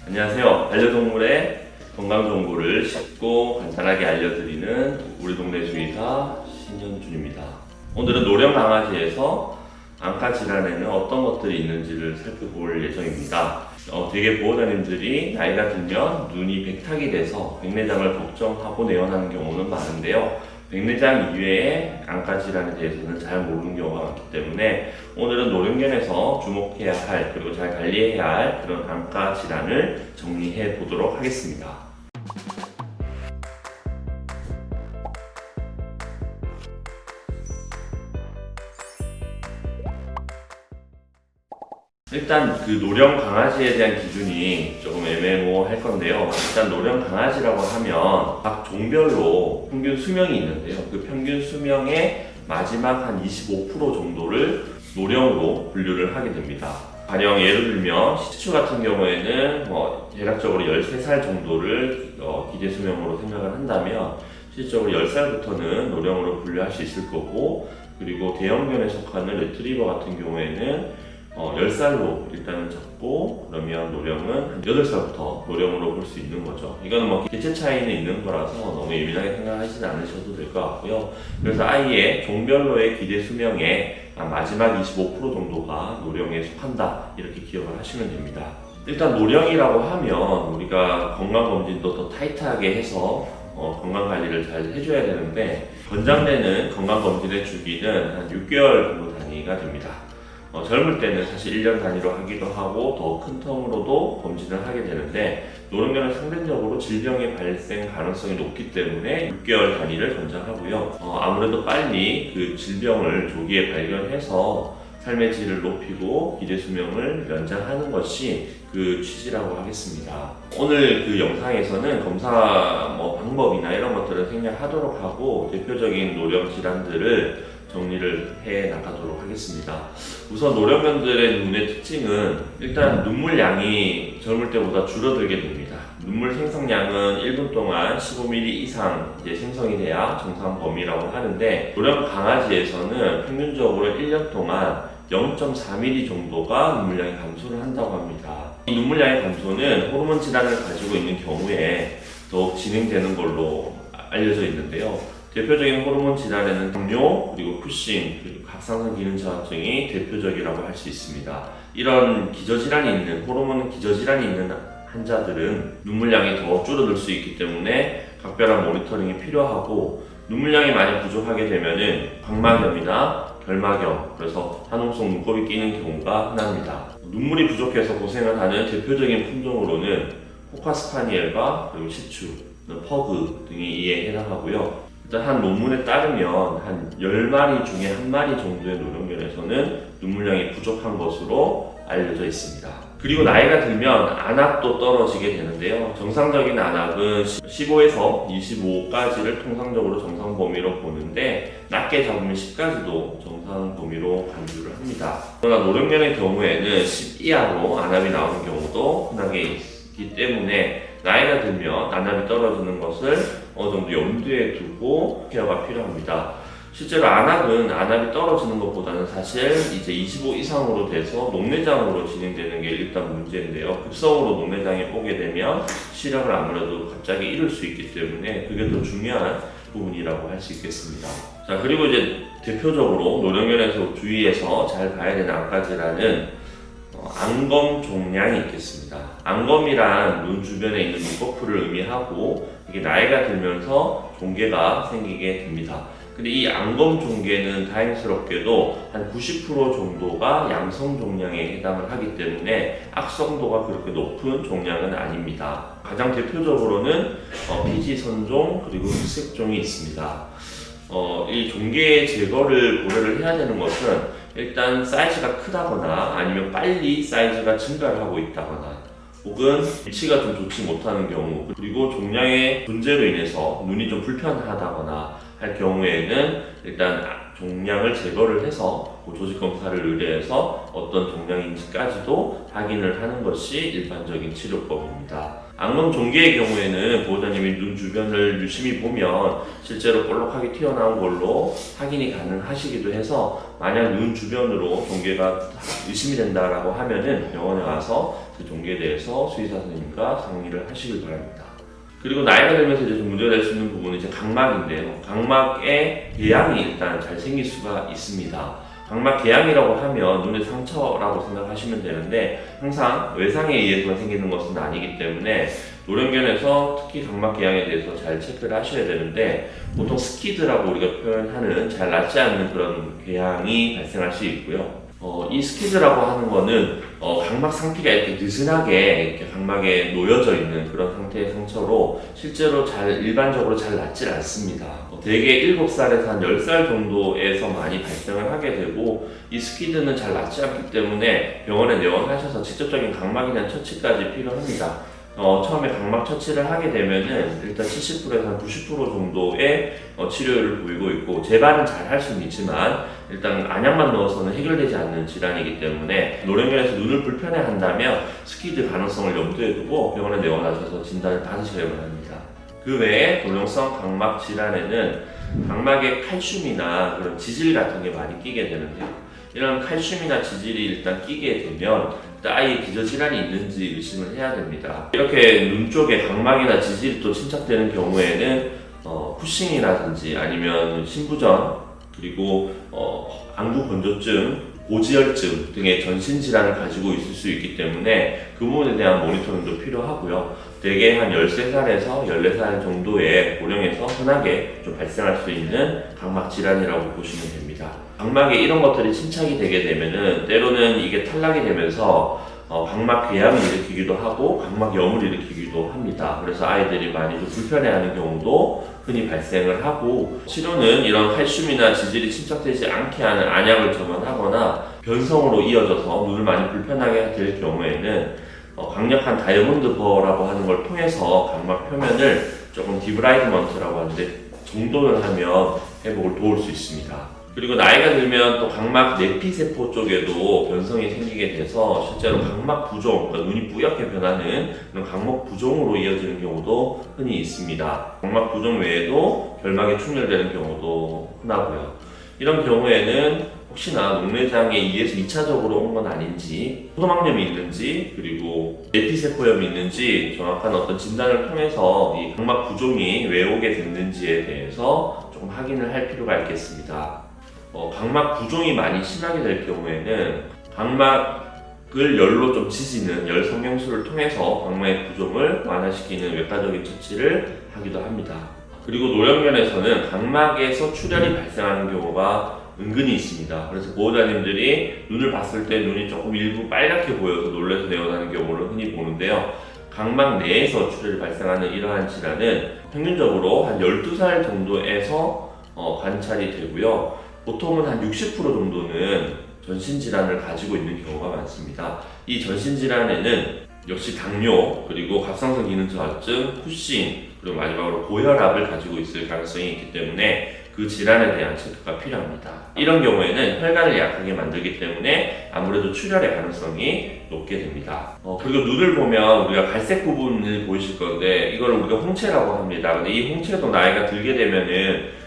안녕하세요. 반려동물의 건강 정보를 쉽고 간단하게 알려드리는 우리 동네 주의사 신현준입니다. 오늘은 노령 강아지에서 안과 질환에는 어떤 것들이 있는지를 살펴볼 예정입니다. 되게 보호자님들이 나이가 들면 눈이 백탁이 돼서 백내장을 걱정하고 내원하는 경우는 많은데요. 백내장 이외에 안과 질환에 대해서는 잘 모르는 경우가 많기 때문에 오늘은 노령견에서 주목해야 할 그리고 잘 관리해야 할 그런 안과 질환을 정리해 보도록 하겠습니다. 일단 그 노령 강아지에 대한 기준이 조금 애매모호할 건데요. 일단 노령 강아지라고 하면 각 종별로 평균 수명이 있는데요. 그 평균 수명의 마지막 한 25% 정도를 노령으로 분류를 하게 됩니다. 가령 예를 들면 시추 같은 경우에는 대략적으로 13살 정도를 기대 수명으로 생각을 한다면 실질적으로 10살부터는 노령으로 분류할 수 있을 거고, 그리고 대형견에 속하는 레트리버 같은 경우에는 10살로 일단은 잡고, 그러면 노령은 한 8살부터 노령으로 볼 수 있는 거죠. 이거는 개체 차이는 있는 거라서 너무 예민하게 생각하시지 않으셔도 될 것 같고요. 그래서 아이의 종별로의 기대 수명의 마지막 25% 정도가 노령에 속한다, 이렇게 기억을 하시면 됩니다. 일단 노령이라고 하면 우리가 건강검진도 더 타이트하게 해서 건강관리를 잘 해줘야 되는데, 권장되는 건강검진의 주기는 한 6개월 정도 단위가 됩니다. 젊을 때는 사실 1년 단위로 하기도 하고 더 큰 텀으로도 검진을 하게 되는데, 노령견은 상대적으로 질병의 발생 가능성이 높기 때문에 6개월 단위를 권장하고요. 아무래도 빨리 그 질병을 조기에 발견해서 삶의 질을 높이고 기대 수명을 연장하는 것이 그 취지라고 하겠습니다. 오늘 그 영상에서는 검사 방법이나 이런 것들을 생략하도록 하고 대표적인 노령 질환들을 정리를 해 나가도록 하겠습니다. 우선 노령견들의 눈의 특징은 일단 눈물 양이 젊을 때보다 줄어들게 됩니다. 눈물 생성량은 1분 동안 15ml 이상 생성이 돼야 정상 범위라고 하는데, 노령 강아지에서는 평균적으로 1년 동안 0.4ml 정도가 눈물량이 감소를 한다고 합니다. 이 눈물량의 감소는 호르몬 질환을 가지고 있는 경우에 더욱 진행되는 걸로 알려져 있는데요. 대표적인 호르몬 질환에는 당뇨, 그리고 쿠싱, 그리고 갑상선 기능 저하증이 대표적이라고 할 수 있습니다. 이런 기저질환이 있는, 호르몬 기저질환이 있는 환자들은 눈물량이 더 줄어들 수 있기 때문에 각별한 모니터링이 필요하고, 눈물량이 많이 부족하게 되면은 각막염이나 결막염, 그래서 한홍성 눈곱이 끼는 경우가 흔합니다. 눈물이 부족해서 고생을 하는 대표적인 품종으로는 코카스파니엘과 그리고 시추, 퍼그 등이 이에 해당하고요. 일단 한 논문에 따르면 한 10마리 중에 1마리 정도의 노령견에서는 눈물량이 부족한 것으로 알려져 있습니다. 그리고 나이가 들면 안압도 떨어지게 되는데요. 정상적인 안압은 15에서 25까지를 통상적으로 정상 범위로 보는데, 낮게 잡으면 10까지도 정상 범위로 간주를 합니다. 그러나 노령견의 경우에는 10 이하로 안압이 나오는 경우도 흔하게 있기 때문에 나이가 들면 안압이 떨어지는 것을 어느 정도 염두에 두고 케어가 필요합니다. 실제로 안압이 떨어지는 것보다는 사실 이제 25 이상으로 돼서 녹내장으로 진행되는 게 일단 문제인데요. 급성으로 녹내장이 오게 되면 시력을 아무래도 갑자기 잃을 수 있기 때문에 그게 더 중요한 부분이라고 할 수 있겠습니다. 자, 그리고 이제 대표적으로 노령견에서 주의해서 잘 봐야 되는 안과 질환은 안검 종양이 있겠습니다. 안검이란 눈 주변에 있는 눈꺼풀을 의미하고, 이게 나이가 들면서 종괴가 생기게 됩니다. 근데 이 안검 종괴는 다행스럽게도 한 90% 정도가 양성 종양에 해당을 하기 때문에 악성도가 그렇게 높은 종양은 아닙니다. 가장 대표적으로는 피지선종 그리고 흑색종이 있습니다. 이 종괴 제거를 고려를 해야 되는 것은 일단 사이즈가 크다거나 아니면 빨리 사이즈가 증가를 하고 있다거나, 혹은 위치가 좀 좋지 못하는 경우, 그리고 종양의 문제로 인해서 눈이 좀 불편하다거나 할 경우에는 일단 종양을 제거를 해서 조직 검사를 의뢰해서 어떤 종양인지까지도 확인을 하는 것이 일반적인 치료법입니다. 안검 종괴의 경우에는 보호자님이 눈 주변을 유심히 보면 실제로 볼록하게 튀어나온 걸로 확인이 가능하시기도 해서, 만약 눈 주변으로 종괴가 의심이 된다라고 하면은 병원에 와서 그 종교에 대해서 수의사 선생님과 상의를 하시길 바랍니다. 그리고 나이가 들면서 이제 좀 문제가 될 수 있는 부분은 이제 각막인데요. 각막에 개양이 일단 잘 생길 수가 있습니다. 각막 개양이라고 하면 눈의 상처라고 생각하시면 되는데 항상 외상에 의해서만 생기는 것은 아니기 때문에 노령견에서 특히 각막 개양에 대해서 잘 체크를 하셔야 되는데 보통 스키드라고 우리가 표현하는 잘 낫지 않는 그런 개양이 발생할 수 있고요. 이 스키드라고 하는 거는 각막 상피가 이렇게 느슨하게 이렇게 각막에 놓여져 있는 그런 상태의 상처로 실제로 일반적으로 잘 낫질 않습니다. 대개 7살에서 한 10살 정도에서 많이 발생을 하게 되고 이 스키드는 잘 낫지 않기 때문에 병원에 내원하셔서 직접적인 각막에 대한 처치까지 필요합니다. 처음에 각막 처치를 하게 되면은 일단 70%에서 한 90% 정도의 치료를 보이고 있고 재발은 잘 할 수는 있지만 일단 안약만 넣어서는 해결되지 않는 질환이기 때문에 노령견에서 눈을 불편해 한다면 스키드 가능성을 염두에 두고 병원에 내원하셔서 진단을 받으셔야 합니다. 그 외에 돌용성 각막 질환에는 각막에 칼슘이나 그런 지질 같은 게 많이 끼게 되는데요. 이런 칼슘이나 지질이 일단 끼게 되면 아이의 기저질환이 있는지 의심을 해야 됩니다. 이렇게 눈 쪽에 각막이나 지질이 또 침착되는 경우에는 쿠싱이라든지 아니면 신부전 그리고 안구 건조증, 고지혈증 등의 전신 질환을 가지고 있을 수 있기 때문에 그 부분에 대한 모니터링도 필요하고요. 대개 한 13살에서 14살 정도의 고령에서 흔하게 좀 발생할 수 있는 각막 질환이라고 보시면 됩니다. 각막에 이런 것들이 침착이 되게 되면은 때로는 이게 탈락이 되면서 각막 궤양을 일으키기도 하고 각막염을 일으키기도 합니다. 그래서 아이들이 많이 좀 불편해하는 경우도 흔히 발생을 하고 치료는 이런 칼슘이나 지질이 침착되지 않게 하는 안약을 전환하거나 변성으로 이어져서 눈을 많이 불편하게 될 경우에는 강력한 다이아몬드 버라고 하는 걸 통해서 각막 표면을 조금 디브라이드먼트라고 하는데 정돈을 하면 회복을 도울 수 있습니다. 그리고 나이가 들면 또 각막 내피세포 쪽에도 변성이 생기게 돼서 실제로 각막 부종, 그러니까 눈이 뿌옇게 변하는 그런 각막 부종으로 이어지는 경우도 흔히 있습니다. 각막 부종 외에도 결막에 충혈되는 경우도 흔하고요. 이런 경우에는 혹시나 녹내장에 의해서 2차적으로 온 건 아닌지, 포도막염이 있는지, 그리고 내피세포염이 있는지 정확한 어떤 진단을 통해서 이 각막 부종이 왜 오게 됐는지에 대해서 조금 확인을 할 필요가 있겠습니다. 각막 부종이 많이 심하게 될 경우에는 각막을 열로 좀 지지는 열 성형술을 통해서 각막의 부종을 완화시키는 외과적인 처치를 하기도 합니다. 그리고 노령견에서는 각막에서 출혈이 발생하는 경우가 은근히 있습니다. 그래서 보호자님들이 눈을 봤을 때 눈이 조금 일부 빨갛게 보여서 놀라서 내원하는 경우를 흔히 보는데요. 각막 내에서 출혈이 발생하는 이러한 질환은 평균적으로 한 12살 정도에서 관찰이 되고요. 보통은 한 60% 정도는 전신질환을 가지고 있는 경우가 많습니다. 이 전신질환에는 역시 당뇨, 그리고 갑상선 기능 저하증, 쿠싱, 그리고 마지막으로 고혈압을 가지고 있을 가능성이 있기 때문에 그 질환에 대한 체크가 필요합니다. 이런 경우에는 혈관을 약하게 만들기 때문에 아무래도 출혈의 가능성이 높게 됩니다. 그리고 눈을 보면 우리가 갈색 부분을 보이실 건데 이걸 우리가 홍채라고 합니다. 근데 이 홍채도 나이가 들게 되면은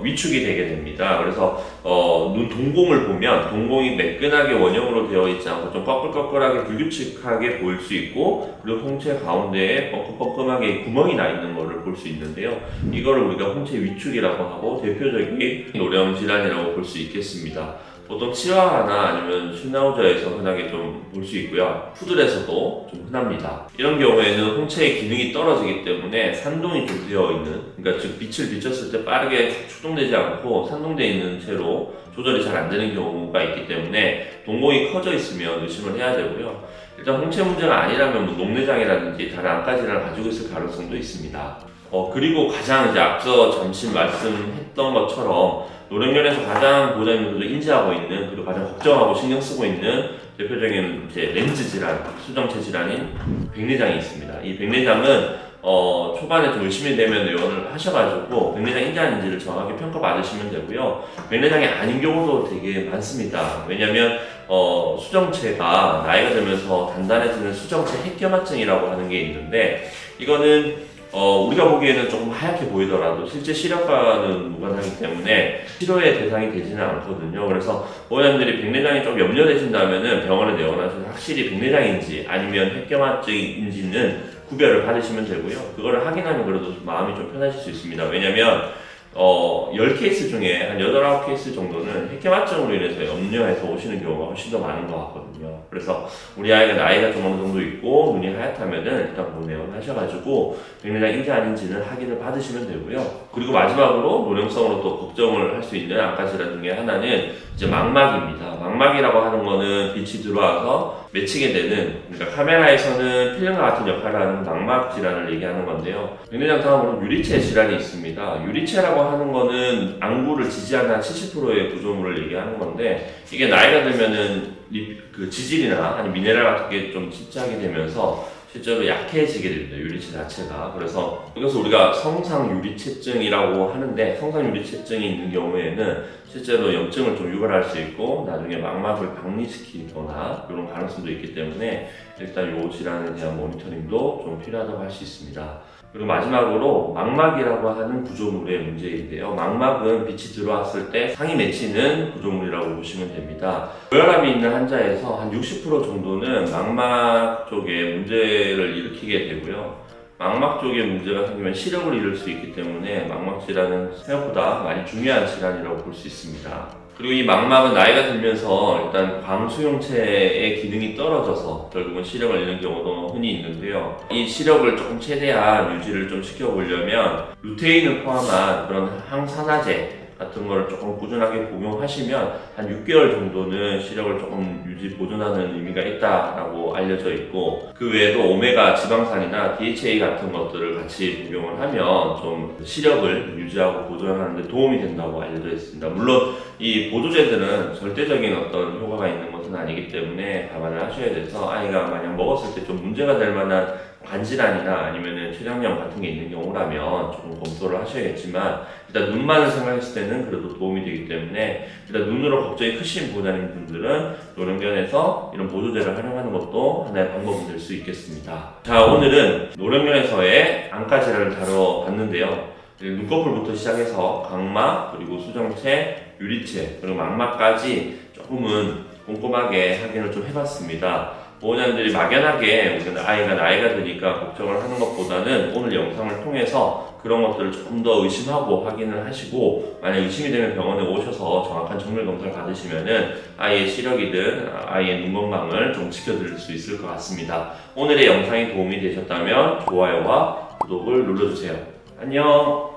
위축이 되게 됩니다. 그래서 눈 동공을 보면 동공이 매끈하게 원형으로 되어 있지 않고 좀 꺼끌꺼끌하게 불규칙하게 보일 수 있고 그리고 홍채 가운데에 뻐끔뻐끔하게 구멍이 나 있는 것을 볼 수 있는데요. 이거를 우리가 홍채 위축이라고 하고 대표적인 노령 질환이라고 볼 수 있겠습니다. 보통 치와와나 아니면 슈나우저에서 흔하게 좀 볼 수 있고요. 푸들에서도 좀 흔합니다. 이런 경우에는 홍채의 기능이 떨어지기 때문에 산동이 좀 되어 있는, 그러니까 즉 빛을 비쳤을 때 빠르게 축동되지 않고 산동되어 있는 채로 조절이 잘 안 되는 경우가 있기 때문에 동공이 커져 있으면 의심을 해야 되고요. 일단 홍채 문제가 아니라면 뭐 녹내장이라든지 다른 안과 질환을 가지고 있을 가능성도 있습니다. 그리고 가장 이제 앞서 잠시 말씀했던 것처럼 노령견에서 가장 보호자님들도 인지하고 있는 그리고 가장 걱정하고 신경 쓰고 있는 대표적인 이제 렌즈 질환, 수정체 질환인 백내장이 있습니다. 이 백내장은 초반에 좀 의심이 되면 내원을 하셔가지고 백내장 인지 아닌지를 정확하게 평가받으시면 되고요. 백내장이 아닌 경우도 되게 많습니다. 왜냐하면 수정체가 나이가 들면서 단단해지는 수정체 핵경화증이라고 하는 게 있는데 이거는 우리가 보기에는 조금 하얗게 보이더라도 실제 시력과는 무관하기 때문에 치료의 대상이 되지는 않거든요. 그래서 보호자님들이 백내장이 좀 염려되신다면은 병원에 내원하셔서 확실히 백내장인지 아니면 핵경화증인지는 구별을 받으시면 되고요. 그거를 확인하면 그래도 마음이 좀 편하실 수 있습니다. 왜냐면 10케이스 중에 한 8, 9케이스 정도는 핵경화증으로 인해서 염려해서 오시는 경우가 훨씬 더 많은 것 같거든요. 그래서 우리 아이가 나이가 좀 어느 정도 있고 눈이 하얗다면은 일단 보내원 하셔가지고 백내장인지 아닌지는 확인을 받으시면 되고요. 그리고 마지막으로 노령성으로 또 걱정을 할 수 있는 안과 질환 중에 하나는 이제 망막입니다. 망막이라고 하는 거는 빛이 들어와서 맺히게 되는, 그러니까 카메라에서는 필름과 같은 역할을 하는 망막 질환을 얘기하는 건데요. 백내장 다음으로 유리체 질환이 있습니다. 유리체라고 하는 거는 안구를 지지하는 한 70%의 구조물을 얘기하는 건데, 이게 나이가 들면은 그 지질이나 아니면 미네랄 같은 게 좀 침착하게 되면서 실제로 약해지게 됩니다. 유리체 자체가. 그래서 이것을 우리가 성상 유리체증이라고 하는데, 성상 유리체증이 있는 경우에는 실제로 염증을 좀 유발할 수 있고 나중에 망막을 박리시키거나 이런 가능성도 있기 때문에 일단 이 질환에 대한 모니터링도 좀 필요하다고 할 수 있습니다. 그리고 마지막으로 망막이라고 하는 구조물의 문제인데요. 망막은 빛이 들어왔을 때 상이 맺히는 구조물이라고 보시면 됩니다. 고혈압이 있는 환자에서 한 60% 정도는 망막 쪽에 문제를 일으키게 되고요. 망막 쪽에 문제가 생기면 시력을 잃을 수 있기 때문에 망막 질환은 생각보다 많이 중요한 질환이라고 볼 수 있습니다. 그리고 이 망막은 나이가 들면서 일단 광수용체의 기능이 떨어져서 결국은 시력을 잃는 경우도 흔히 있는데요. 이 시력을 조금 최대한 유지를 좀 시켜보려면 루테인을 포함한 그런 항산화제 같은 거를 조금 꾸준하게 복용하시면 한 6개월 정도는 시력을 조금 유지 보존하는 의미가 있다라고 알려져 있고, 그 외에도 오메가 지방산이나 DHA 같은 것들을 같이 복용을 하면 좀 시력을 유지하고 보존하는 데 도움이 된다고 알려져 있습니다. 물론 이 보조제들은 절대적인 어떤 효과가 있는 것은 아니기 때문에 감안을 하셔야 돼서, 아이가 만약 먹었을 때 좀 문제가 될 만한 관질환이나 아니면은 췌장염 같은 게 있는 경우라면 조금 검토를 하셔야겠지만, 일단 눈만을 생각했을 때는 그래도 도움이 되기 때문에 일단 눈으로 걱정이 크신 보호자님 분들은 노령견에서 이런 보조제를 활용하는 것도 하나의 방법이 될 수 있겠습니다. 자, 오늘은 노령견에서의 안과 질환을 다뤄봤는데요. 눈꺼풀부터 시작해서 각막, 그리고 수정체, 유리체, 그리고 망막까지 조금은 꼼꼼하게 확인을 좀 해봤습니다. 보호자님들이 막연하게 우리는 아이가 나이가 드니까 걱정을 하는 것보다는 오늘 영상을 통해서 그런 것들을 조금 더 의심하고 확인을 하시고, 만약 의심이 되면 병원에 오셔서 정확한 정밀 검사를 받으시면은 아이의 시력이든 아이의 눈 건강을 좀 지켜드릴 수 있을 것 같습니다. 오늘의 영상이 도움이 되셨다면 좋아요와 구독을 눌러주세요. 안녕.